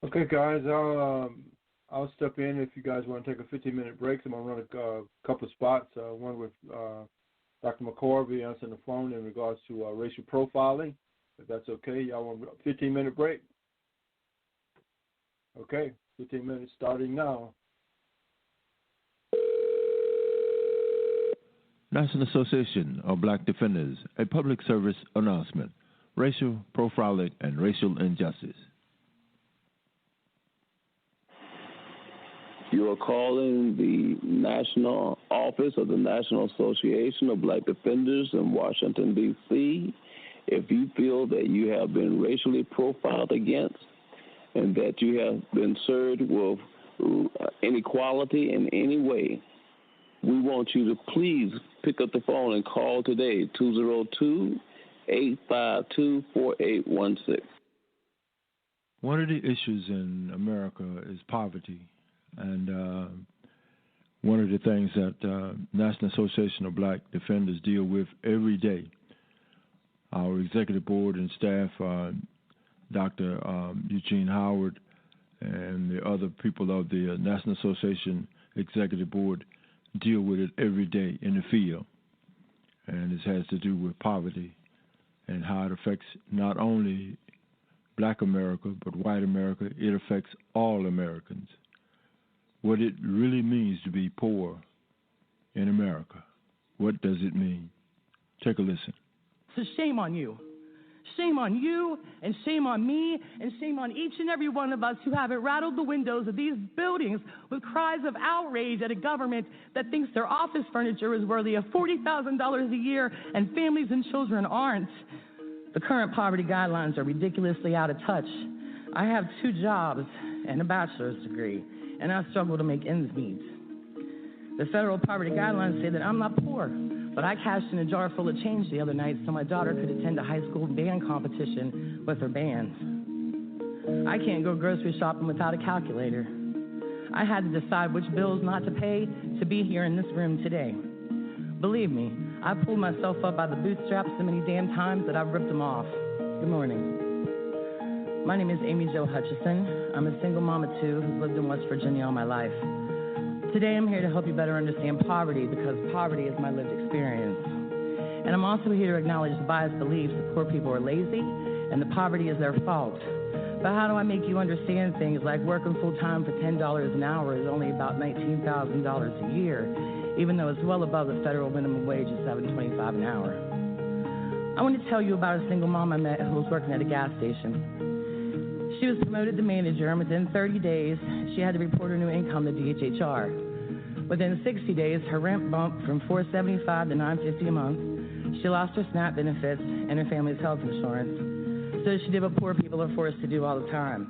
Okay, guys, I'll step in if you guys want to take a 15-minute break. I'm going to run a couple of spots, one with Dr. McCord will be answering the phone in regards to racial profiling, if that's okay. Y'all want a 15-minute break? Okay, 15 minutes starting now. National Association of Black Defenders, a public service announcement. Racial profiling and racial injustice. You are calling the National Office of the National Association of Black Defenders in Washington, D.C. if you feel that you have been racially profiled against and that you have been served with inequality in any way. We want you to please pick up the phone and call today, 202-852-4816. One of the issues in America is poverty. And one of the things that National Association of Black Defenders deal with every day, our executive board and staff, Dr. Eugene Howard and the other people of the National Association Executive Board deal with it every day in the field. And it has to do with poverty and how it affects not only Black America, but white America. It affects all Americans. What it really means to be poor in America. What does it mean? Take a listen. So shame on you. Shame on you, and shame on me, and shame on each and every one of us who haven't rattled the windows of these buildings with cries of outrage at a government that thinks their office furniture is worthy of $40,000 a year and families and children aren't. The current poverty guidelines are ridiculously out of touch. I have 2 jobs and a bachelor's degree, and I struggle to make ends meet. The federal poverty guidelines say that I'm not poor, but I cashed in a jar full of change the other night so my daughter could attend a high school band competition with her bands. I can't go grocery shopping without a calculator. I had to decide which bills not to pay to be here in this room today. Believe me, I pulled myself up by the bootstraps so many damn times that I've ripped them off. Good morning. My name is Amy Jo Hutchison. I'm a single mom of 2 who's lived in West Virginia all my life. Today I'm here to help you better understand poverty because poverty is my lived experience. And I'm also here to acknowledge the biased beliefs that poor people are lazy and that poverty is their fault. But how do I make you understand things like working full-time for $10 an hour is only about $19,000 a year, even though it's well above the federal minimum wage of $7.25 an hour? I want to tell you about a single mom I met who was working at a gas station. She was promoted to manager, and within 30 days, she had to report her new income to DHHR. Within 60 days, her rent bumped from $475 to $950 a month. She lost her SNAP benefits and her family's health insurance. So she did what poor people are forced to do all the time.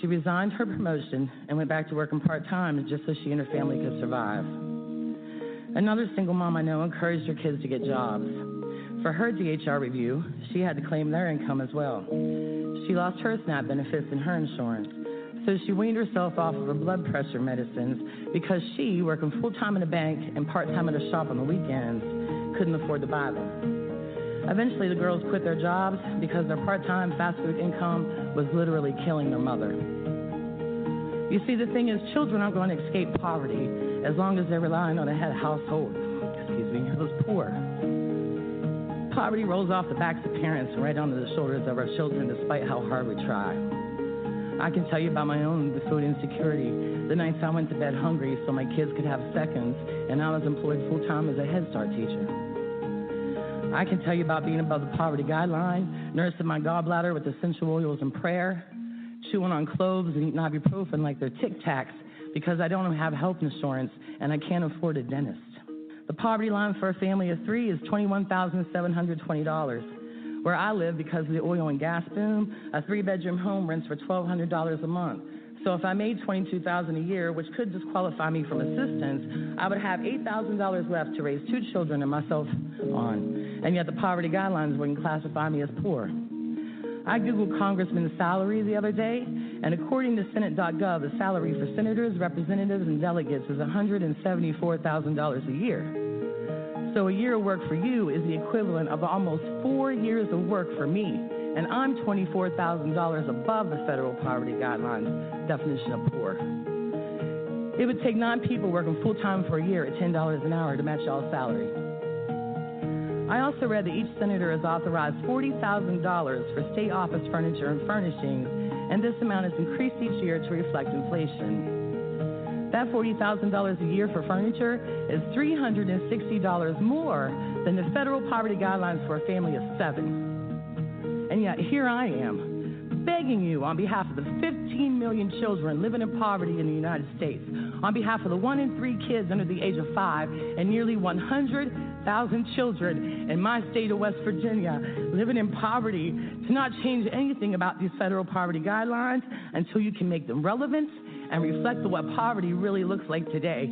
She resigned her promotion and went back to working part-time just so she and her family could survive. Another single mom I know encouraged her kids to get jobs. For her DHR review, she had to claim their income as well. She lost her SNAP benefits and her insurance, so she weaned herself off of her blood pressure medicines because she, working full-time in a bank and part-time at a shop on the weekends, couldn't afford to buy them. Eventually, the girls quit their jobs because their part-time fast food income was literally killing their mother. You see, the thing is, children aren't going to escape poverty as long as they're relying on a head household, who's poor. Poverty rolls off the backs of parents and right onto the shoulders of our children despite how hard we try. I can tell you about my own food insecurity. The nights I went to bed hungry so my kids could have seconds, and I was employed full-time as a Head Start teacher. I can tell you about being above the poverty guideline, nursing my gallbladder with essential oils and prayer, chewing on cloves and eating ibuprofen like they're Tic Tacs because I don't have health insurance and I can't afford a dentist. The poverty line for a family of 3 is $21,720. Where I live, because of the oil and gas boom, a 3-bedroom home rents for $1,200 a month. So if I made $22,000 a year, which could disqualify me from assistance, I would have $8,000 left to raise 2 children and myself on. And yet the poverty guidelines wouldn't classify me as poor. I Googled Congressman's salary the other day, and according to Senate.gov, the salary for senators, representatives, and delegates is $174,000 a year. So a year of work for you is the equivalent of almost 4 years of work for me, and I'm $24,000 above the federal poverty guidelines definition of poor. It would take 9 people working full-time for a year at $10 an hour to match y'all's salary. I also read that each senator has authorized $40,000 for state office furniture and furnishings, and this amount has increased each year to reflect inflation. That $40,000 a year for furniture is $360 more than the federal poverty guidelines for a family of 7. And yet here I am, begging you on behalf of the 15 million children living in poverty in the United States, on behalf of the 1 in 3 kids under the age of 5, and nearly 100,000 children in my state of West Virginia living in poverty, to not change anything about these federal poverty guidelines until you can make them relevant and reflect what poverty really looks like today.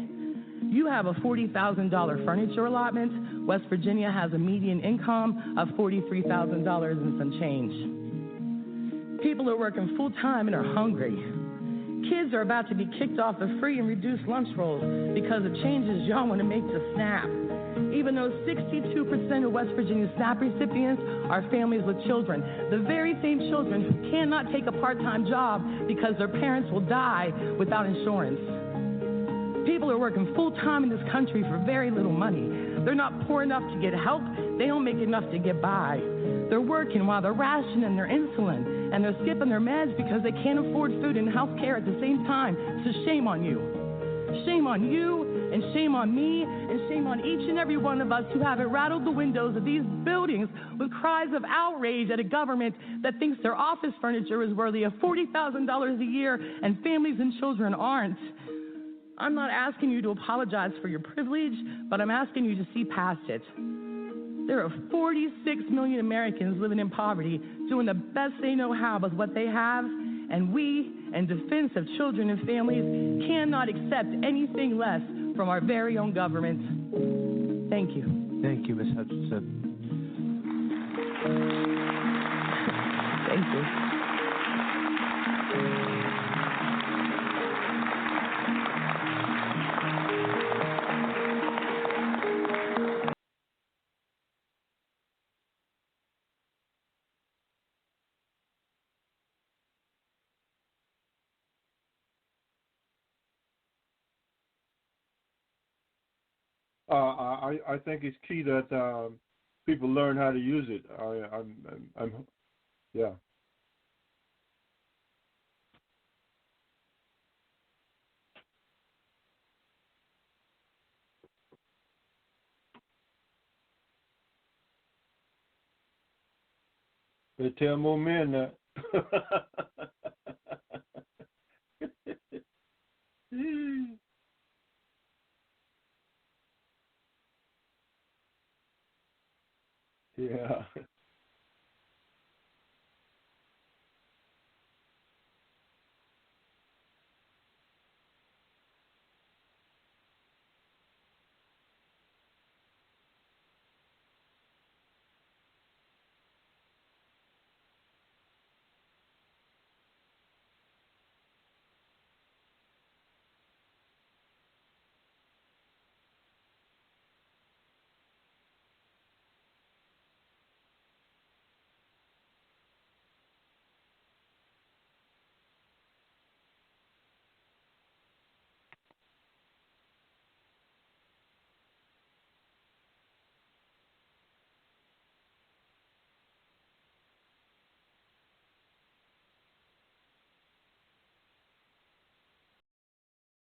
You have a $40,000 furniture allotment. West Virginia has a median income of $43,000 and some change. People are working full-time and are hungry. Kids are about to be kicked off the free and reduced lunch rolls because of changes y'all want to make to SNAP. Even though 62% of West Virginia SNAP recipients are families with children, the very same children who cannot take a part-time job because their parents will die without insurance. People are working full-time in this country for very little money. They're not poor enough to get help. They don't make enough to get by. They're working while they're rationing their insulin, and they're skipping their meds because they can't afford food and health care at the same time. So shame on you. Shame on you, and shame on me, and shame on each and every one of us who haven't rattled the windows of these buildings with cries of outrage at a government that thinks their office furniture is worthy of $40,000 a year and families and children aren't. I'm not asking you to apologize for your privilege, but I'm asking you to see past it. There are 46 million Americans living in poverty, doing the best they know how with what they have, and we, in defense of children and families, cannot accept anything less from our very own government. Thank you. Thank you, Ms. Hutchinson. Thank you. I think it's key that people learn how to use it. Yeah. They tell more men that. Yeah.